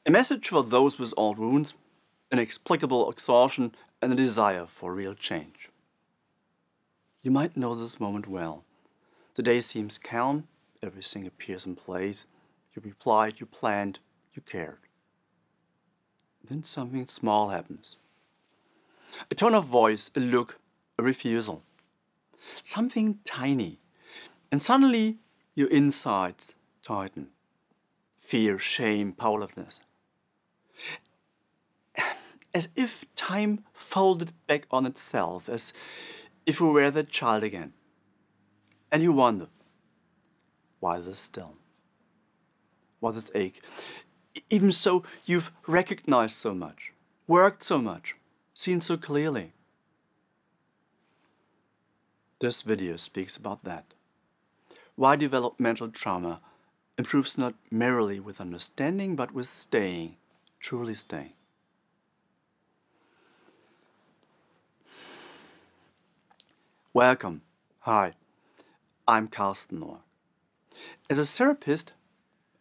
A message for those with old wounds, inexplicable exhaustion, and a desire for real change. You might know this moment well. The day seems calm, everything appears in place. You replied, you planned, you cared. Then something small happens. A tone of voice, a look, a refusal. Something tiny. And suddenly your insides tighten. Fear, shame, powerlessness. As if time folded back on itself, as if we were that child again. And you wonder, why this still? Why this ache? Even so, you've recognized so much, worked so much, seen so clearly. This video speaks about that. Why developmental trauma improves not merely with understanding, but with staying, truly staying. Welcome. Hi, I'm Karsten Noack. As a therapist,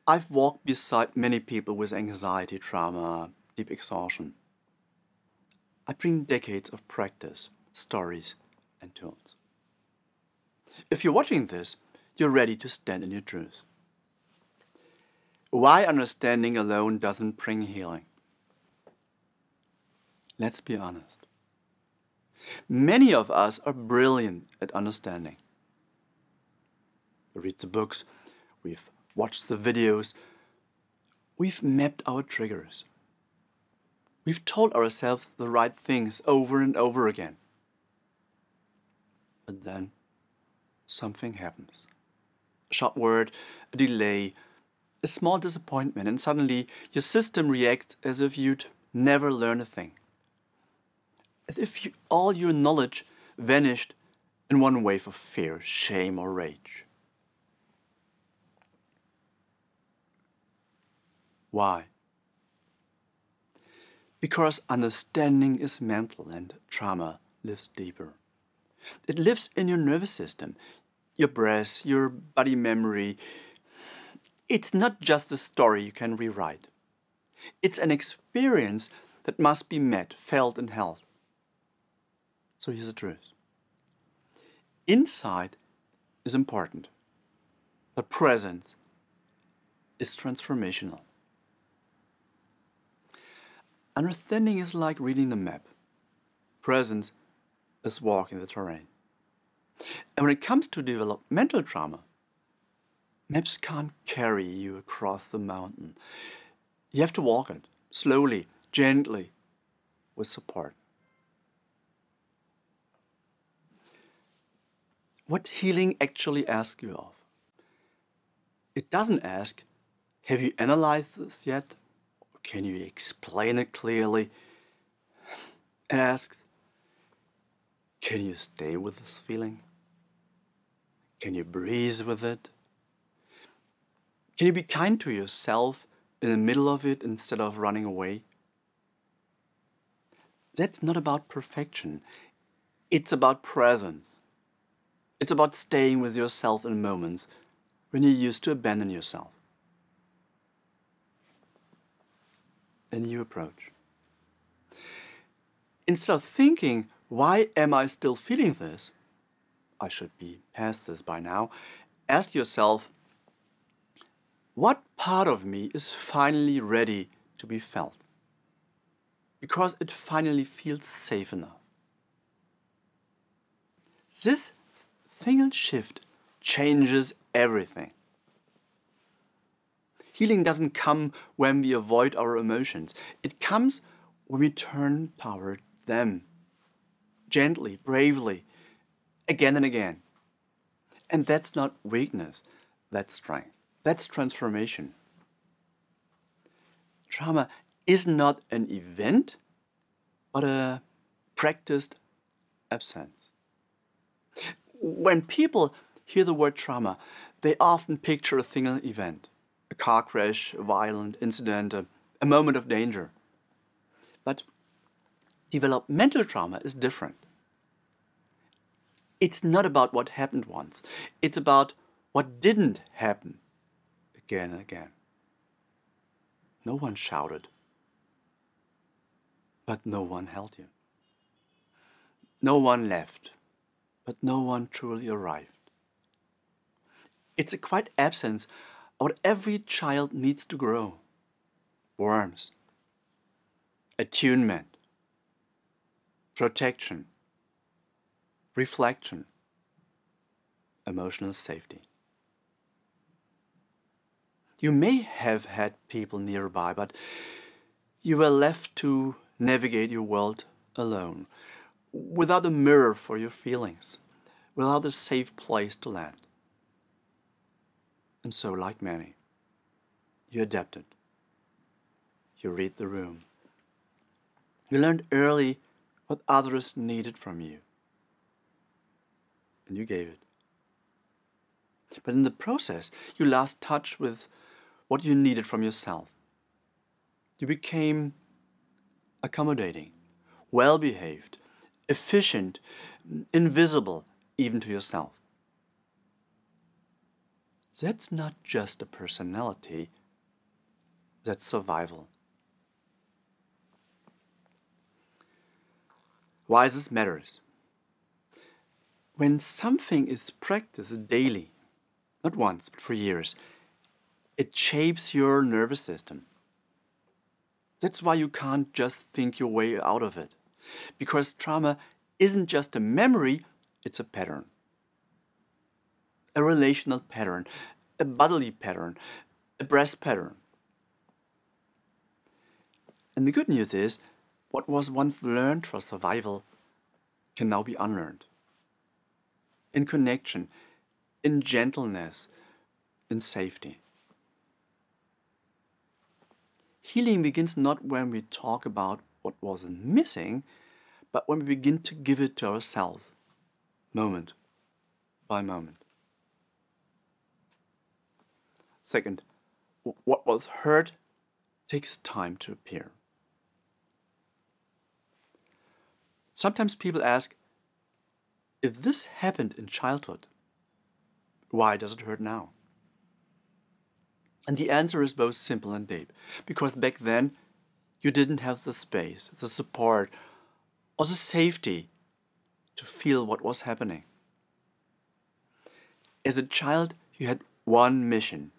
I've walked beside many people with anxiety, trauma, deep exhaustion. I bring decades of practice, stories, and tools. If you're watching this, you're ready to stand in your truth. Why understanding alone doesn't bring healing? Let's be honest. Many of us are brilliant at understanding. We read the books, we've watched the videos, we've mapped our triggers. We've told ourselves the right things over and over again. But then something happens. A short word, a delay, a small disappointment, and suddenly your system reacts as if you'd never learn a thing. As if all your knowledge vanished in one wave of fear, shame, or rage. Why? Because understanding is mental and trauma lives deeper. It lives in your nervous system, your breath, your body memory. It's not just a story you can rewrite. It's an experience that must be met, felt, and held. So here's the truth. Insight is important, but presence is transformational. Understanding is like reading the map. Presence is walking the terrain. And when it comes to developmental trauma, maps can't carry you across the mountain. You have to walk it, slowly, gently, with support. What healing actually asks you of? It doesn't ask, have you analyzed this yet? Or can you explain it clearly? It asks, can you stay with this feeling? Can you breathe with it? Can you be kind to yourself in the middle of it instead of running away? That's not about perfection. It's about presence. It's about staying with yourself in moments when you used to abandon yourself. A new approach. Instead of thinking, why am I still feeling this? I should be past this by now. Ask yourself, what part of me is finally ready to be felt? Because it finally feels safe enough. This single shift changes everything. Healing doesn't come when we avoid our emotions. It comes when we turn toward them. Gently, bravely, again and again. And that's not weakness, that's strength. That's transformation. Trauma is not an event, but a practiced absence. When people hear the word trauma, they often picture a single event. A car crash, a violent incident, a moment of danger. But developmental trauma is different. It's not about what happened once. It's about what didn't happen again and again. No one shouted, but no one held you. No one left, but no one truly arrived. It's a quiet absence of what every child needs to grow. Warmth, attunement, protection, reflection, emotional safety. You may have had people nearby, but you were left to navigate your world alone, without a mirror for your feelings, without a safe place to land. And so, like many, you adapted. You read the room. You learned early what others needed from you. And you gave it. But in the process, you lost touch with what you needed from yourself. You became accommodating, well-behaved, efficient, invisible even to yourself. That's not just a personality, that's survival. Why this matters? When something is practiced daily, not once, but for years, it shapes your nervous system. That's why you can't just think your way out of it. Because trauma isn't just a memory, it's a pattern. A relational pattern, a bodily pattern, a breath pattern. And the good news is, what was once learned for survival can now be unlearned. In connection, in gentleness, in safety. Healing begins not when we talk about what was missing, but when we begin to give it to ourselves, moment by moment. Second, what was hurt takes time to appear. Sometimes people ask, if this happened in childhood, why does it hurt now? And the answer is both simple and deep, because back then you didn't have the space, the support, or the safety to feel what was happening. As a child, you had one mission: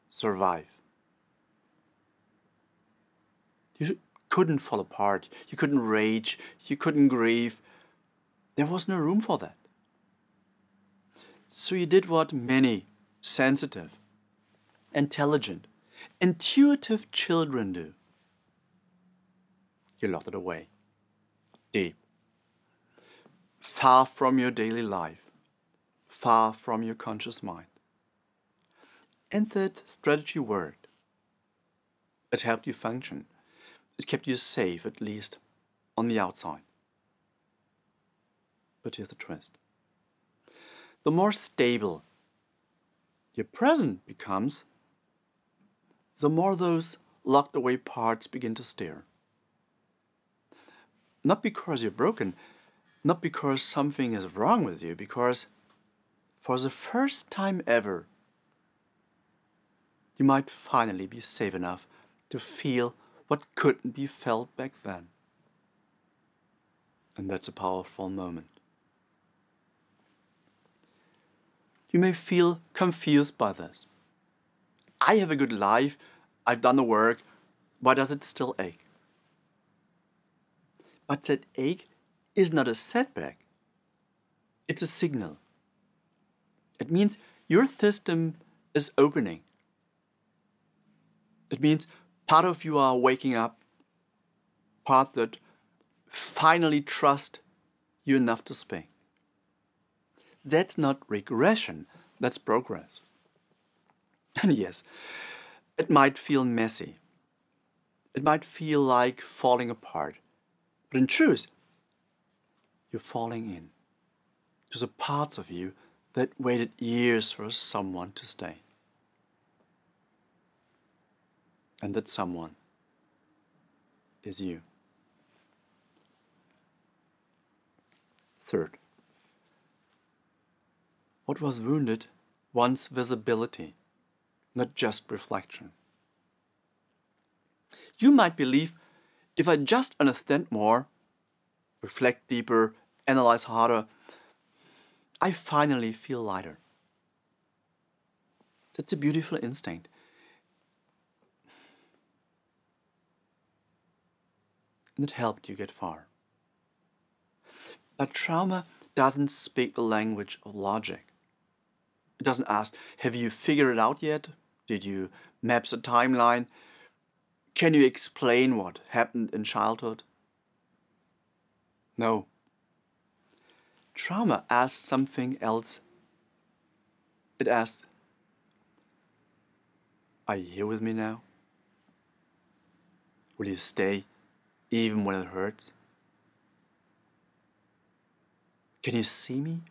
survive. You couldn't fall apart, you couldn't rage, you couldn't grieve. There was no room for that. So you did what many sensitive, intelligent, intuitive children do. You locked it away, deep, far from your daily life, far from your conscious mind. And that strategy worked. It helped you function. It kept you safe, at least on the outside. But here's the twist. The more stable your present becomes, the more those locked away parts begin to stir. Not because you're broken, not because something is wrong with you, because for the first time ever, you might finally be safe enough to feel what couldn't be felt back then. And that's a powerful moment. You may feel confused by this. I have a good life, I've done the work, why does it still ache? But that ache is not a setback. It's a signal. It means your system is opening. It means part of you are waking up, part that finally trust you enough to speak. That's not regression, that's progress. And yes, it might feel messy. It might feel like falling apart. But in truth, you're falling in to the parts of you that waited years for someone to stay. And that someone is you. Third, what was wounded wants visibility. not just reflection. You might believe, if I just understand more, reflect deeper, analyze harder, I finally feel lighter. That's a beautiful instinct. And it helped you get far. But trauma doesn't speak the language of logic. It doesn't ask, have you figured it out yet? Did you map the timeline? Can you explain what happened in childhood? No. Trauma asks something else. It asks, are you here with me now? Will you stay even when it hurts? Can you see me?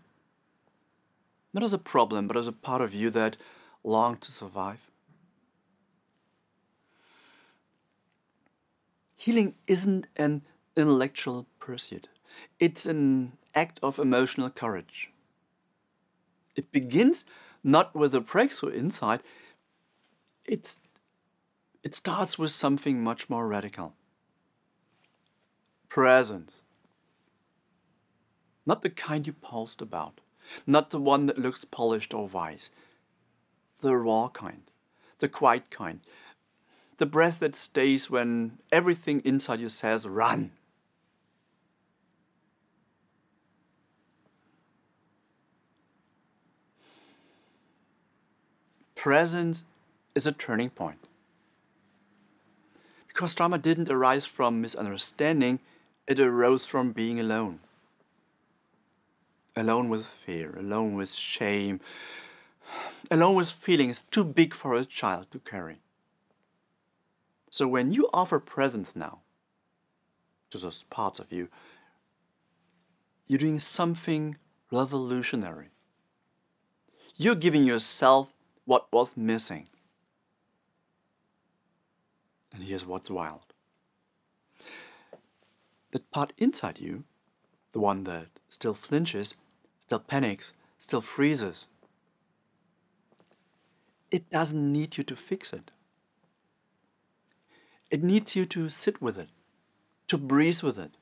Not as a problem, but as a part of you that longs to survive. Healing isn't an intellectual pursuit. It's an act of emotional courage. It begins not with a breakthrough insight. It starts with something much more radical. Presence. Not the kind you post about. Not the one that looks polished or wise. The raw kind. The quiet kind. The breath that stays when everything inside you says, run. Presence is a turning point. Because trauma didn't arise from misunderstanding, it arose from being alone. Alone with fear, alone with shame, alone with feelings too big for a child to carry. So when you offer presence now to those parts of you, you're doing something revolutionary. You're giving yourself what was missing. And here's what's wild. That part inside you, the one that still flinches, still panics, still freezes, it doesn't need you to fix it. It needs you to sit with it, to breathe with it,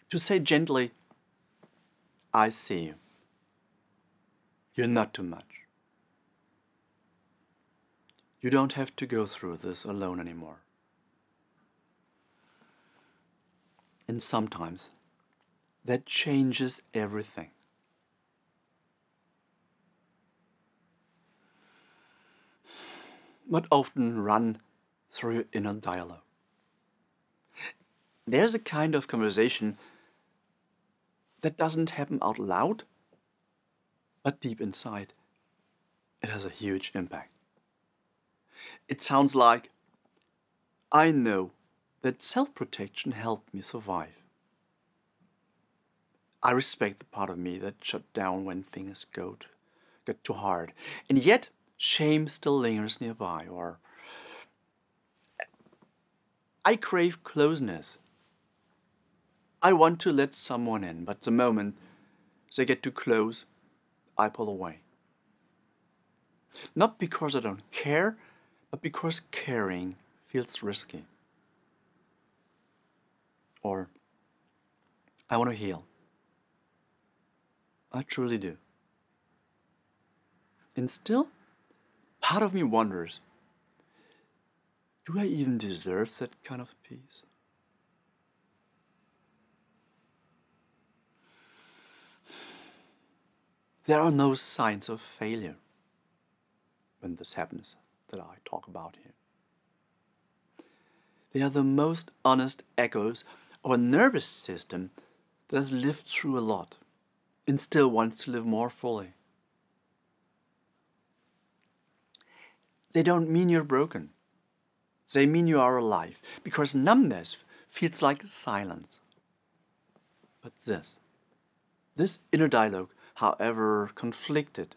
to say gently, I see you. You're not too much. You don't have to go through this alone anymore. And sometimes that changes everything. But often run through your inner dialogue. There's a kind of conversation that doesn't happen out loud, but deep inside, it has a huge impact. It sounds like, I know that self-protection helped me survive. I respect the part of me that shut down when things get too hard. And yet, shame still lingers nearby. Or I crave closeness. I want to let someone in, but the moment they get too close, I pull away. Not because I don't care, but because caring feels risky. Or, I want to heal. I truly do. And still, part of me wonders, do I even deserve that kind of peace? There are no signs of failure when this happens that I talk about here. They are the most honest echoes of a nervous system that has lived through a lot and still wants to live more fully. They don't mean you're broken. They mean you are alive, because numbness feels like silence. But this inner dialogue, however conflicted,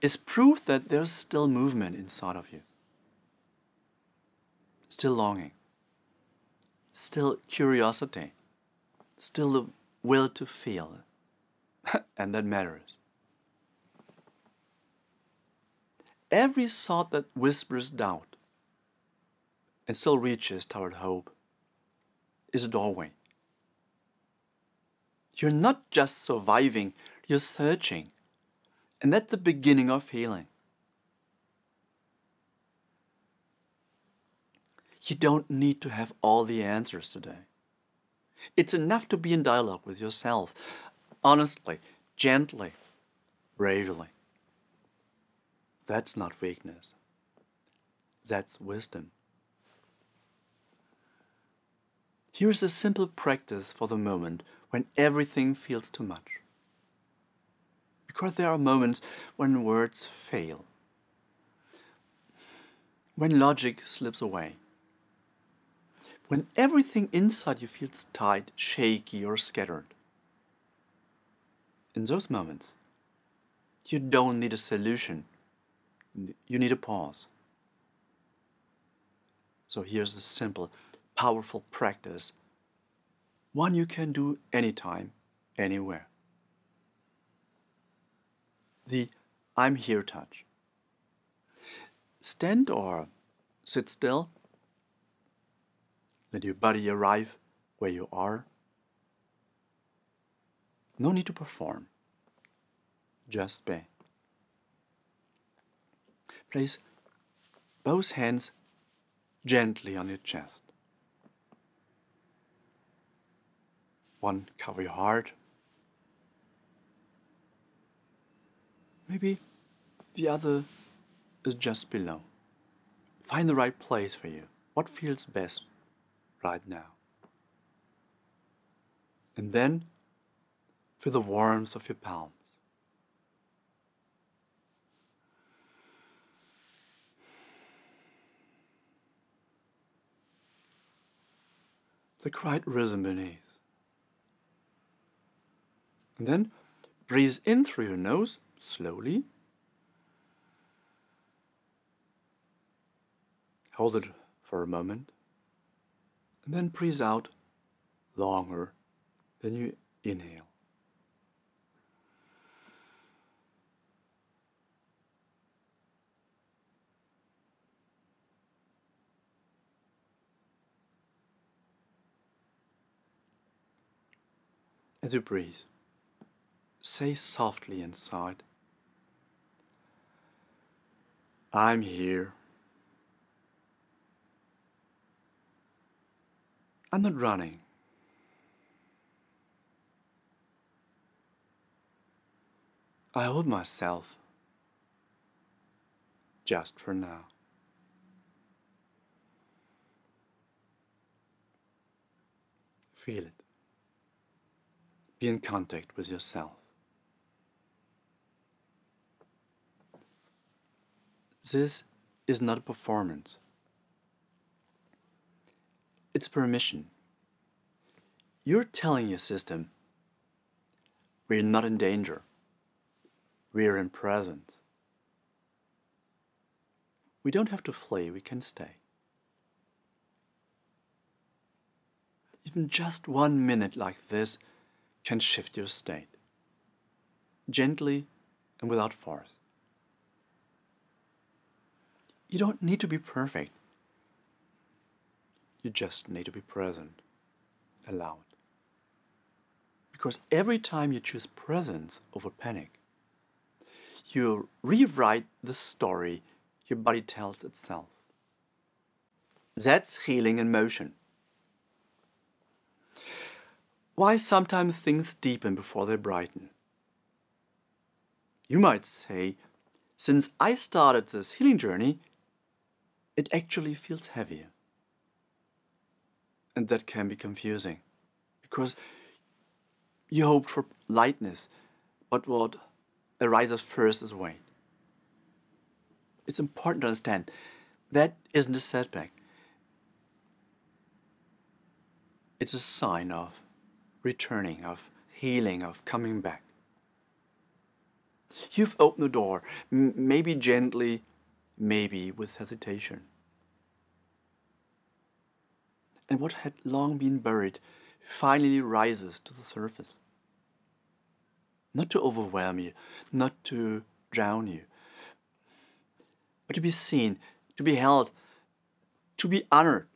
is proof that there's still movement inside of you. Still longing. Still curiosity. Still the will to feel. And that matters. every thought that whispers doubt and still reaches toward hope is a doorway. You're not just surviving, you're searching. And that's the beginning of healing. You don't need to have all the answers today. It's enough to be in dialogue with yourself, honestly, gently, bravely. That's not weakness. That's wisdom. Here's a simple practice for the moment when everything feels too much. Because there are moments when words fail, when logic slips away, when everything inside you feels tight, shaky, or scattered. In those moments, you don't need a solution. You need a pause. So here's the simple, powerful practice, one you can do anytime, anywhere. The I'm here touch. Stand or sit still. Let your body arrive where you are. No need to perform. Just be. Place both hands gently on your chest. One cover your heart. Maybe the other is just below. Find the right place for you. What feels best right now? And then feel the warmth of your palms. The quiet rhythm beneath. And then breathe in through your nose slowly. Hold it for a moment. And then breathe out longer than you inhale. As you breathe, say softly inside, I'm here. I'm not running. I hold myself just for now. Feel it. Be in contact with yourself. This is not a performance. It's permission. You're telling your system, we're not in danger. We're in presence. We don't have to flee, we can stay. Even just 1 minute like this can shift your state. Gently and without force. You don't need to be perfect. You just need to be present. Allow it. Because every time you choose presence over panic, you rewrite the story your body tells itself. That's healing in motion. Why sometimes things deepen before they brighten? You might say, since I started this healing journey, it actually feels heavier. And that can be confusing, because you hoped for lightness, but what arises first is weight. It's important to understand that isn't a setback. It's a sign of returning, of healing, of coming back. You've opened the door, maybe gently, maybe with hesitation. And what had long been buried finally rises to the surface. Not to overwhelm you, not to drown you, but to be seen, to be held, to be honored.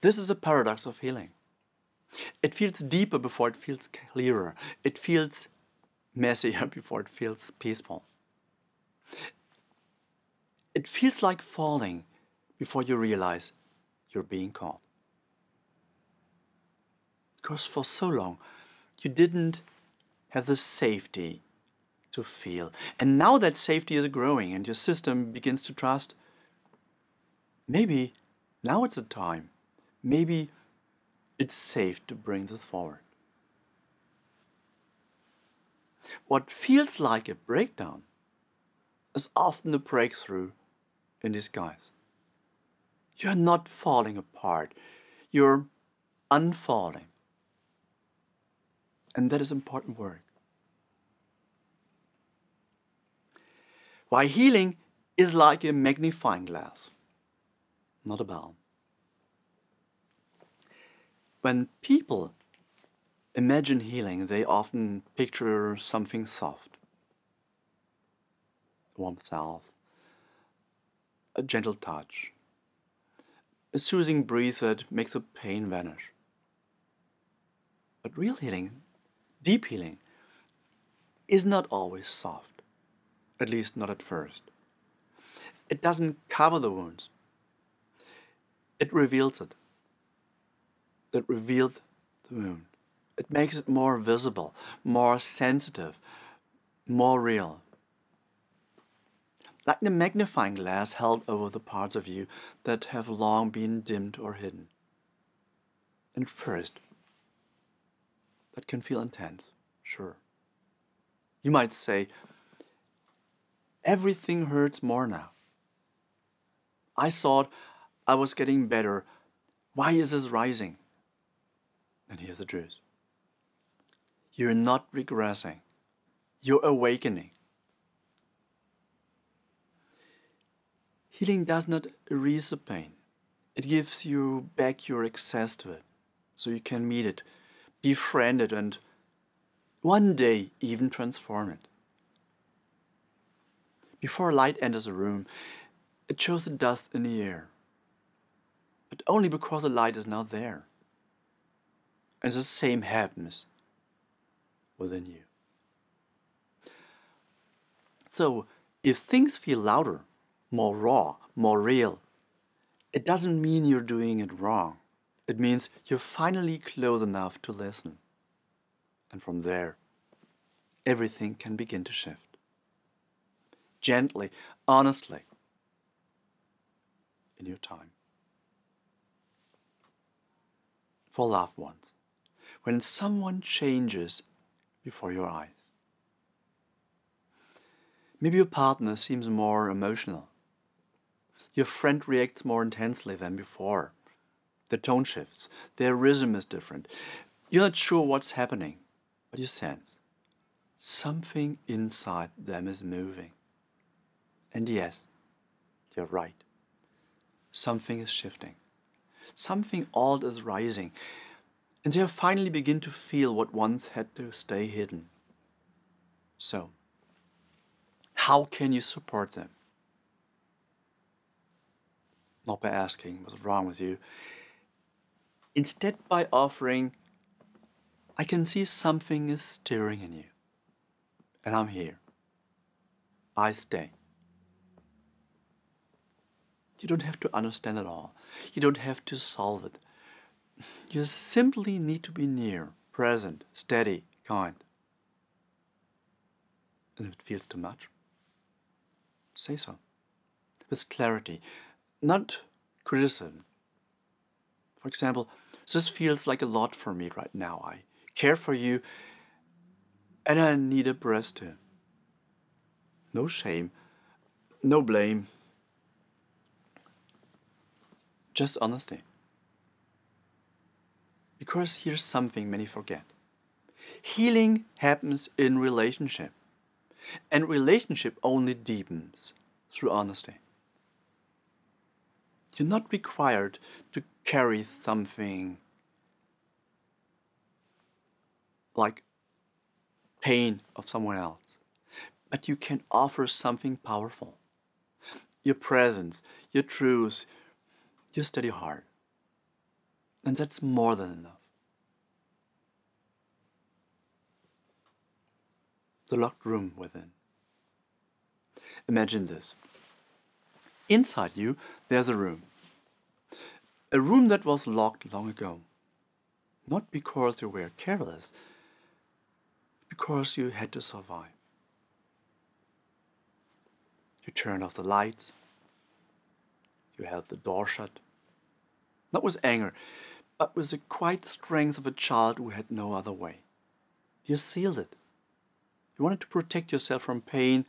This is the paradox of healing. It feels deeper before it feels clearer. It feels messier before it feels peaceful. It feels like falling before you realize you're being caught. Because for so long, you didn't have the safety to feel. And now that safety is growing and your system begins to trust, maybe now it's the time. Maybe it's safe to bring this forward. What feels like a breakdown is often a breakthrough in disguise. You're not falling apart. You're unfalling. And that is important work. Why healing is like a magnifying glass, not a balm. When people imagine healing, they often picture something soft, a warm salve, a gentle touch, a soothing breeze that makes the pain vanish. But real healing, deep healing, is not always soft, at least not at first. It doesn't cover the wounds. It reveals it. It reveals the wound. It makes it more visible, more sensitive, more real. Like the magnifying glass held over the parts of you that have long been dimmed or hidden. And first, that can feel intense, sure. You might say, everything hurts more now. I thought I was getting better. Why is this rising? And here's the truth. You're not regressing. You're awakening. Healing does not erase the pain. It gives you back your access to it, so you can meet it, befriend it, and one day even transform it. Before light enters a room, it shows the dust in the air, but only because the light is now there. And the same happens within you. So, if things feel louder, more raw, more real, it doesn't mean you're doing it wrong. It means you're finally close enough to listen. And from there, everything can begin to shift. Gently, honestly, in your time. For loved ones. When someone changes before your eyes. Maybe your partner seems more emotional. Your friend reacts more intensely than before. The tone shifts. Their rhythm is different. You're not sure what's happening, but you sense something inside them is moving. And yes, you're right. Something is shifting. Something old is rising. And they finally begin to feel what once had to stay hidden. So, how can you support them? Not by asking what's wrong with you. Instead by offering, I can see something is stirring in you. And I'm here. I stay. You don't have to understand it all. You don't have to solve it. You simply need to be near, present, steady, kind. And if it feels too much, say so. With clarity, not criticism. For example, this feels like a lot for me right now. I care for you and I need a breath too. No shame, no blame, just honesty. Because here's something many forget. Healing happens in relationship. And relationship only deepens through honesty. You're not required to carry something like pain of someone else. but you can offer something powerful. Your presence, your truth, your steady heart. And that's more than enough. The locked room within. Imagine this. Inside you, there's a room. A room that was locked long ago. Not because you were careless, because you had to survive. You turned off the lights. You held the door shut. Not with anger, but with the quiet strength of a child who had no other way. You sealed it. You wanted to protect yourself from pain,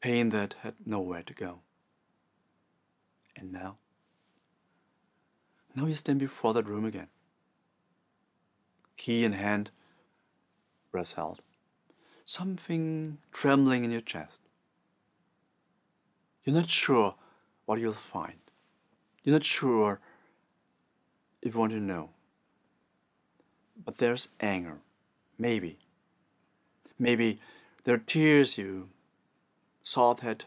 pain that had nowhere to go. And now you stand before that room again. Key in hand, breath held. Something trembling in your chest. You're not sure what you'll find. You're not sure if you want to know. But there's anger. Maybe. Maybe there are tears you thought had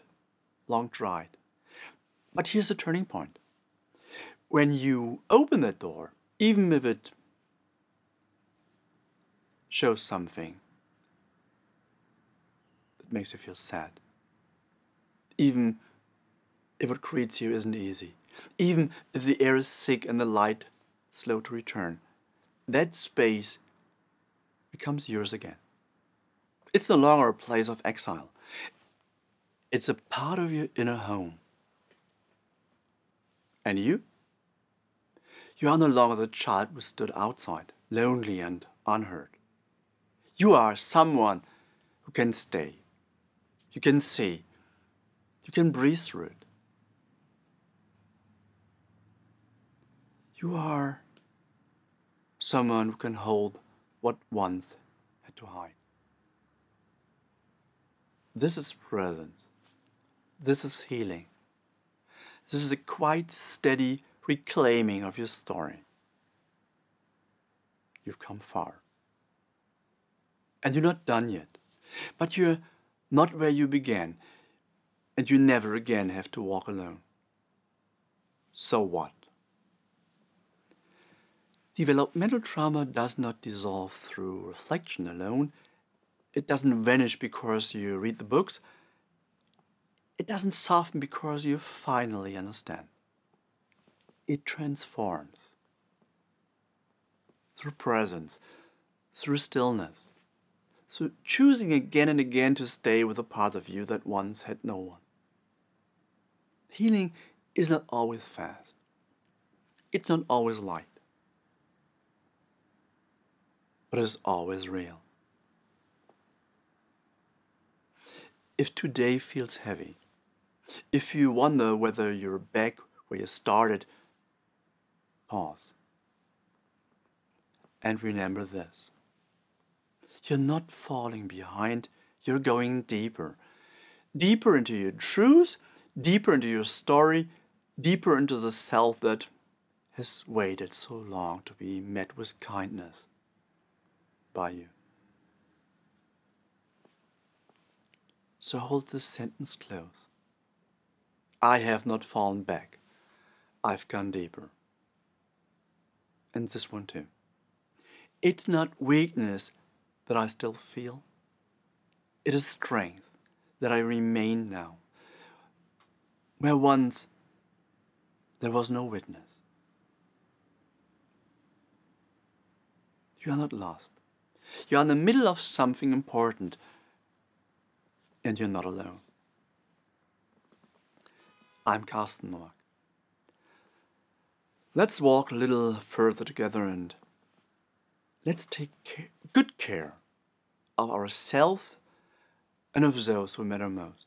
long dried. But here's the turning point. When you open that door, even if it shows something that makes you feel sad, even if what greets you isn't easy, even if the air is thick and the light slow to return, that space becomes yours again. It's no longer a place of exile. It's a part of your inner home. And you? You are no longer the child who stood outside, lonely and unheard. You are someone who can stay. You can see. You can breathe through it. You are someone who can hold what once had to hide. This is presence. This is healing. This is a quite steady reclaiming of your story. You've come far. And you're not done yet. But you're not where you began. And you never again have to walk alone. So what? Developmental trauma does not dissolve through reflection alone. It doesn't vanish because you read the books. It doesn't soften because you finally understand. It transforms. Through presence, through stillness, through choosing again and again to stay with a part of you that once had no one. Healing is not always fast. It's not always light. But it's always real. If today feels heavy, if you wonder whether you're back where you started, pause. And remember this. You're not falling behind, you're going deeper. Deeper into your truth, deeper into your story, deeper into the self that has waited so long to be met with kindness by you. So hold this sentence close. I have not fallen back. I've gone deeper. And this one too. It's not weakness that I still feel. It is strength that I remain now. Where once there was no witness. You are not lost. You are in the middle of something important. And you're not alone. I'm Karsten Noack. Let's walk a little further together and let's take good care of ourselves and of those who matter most.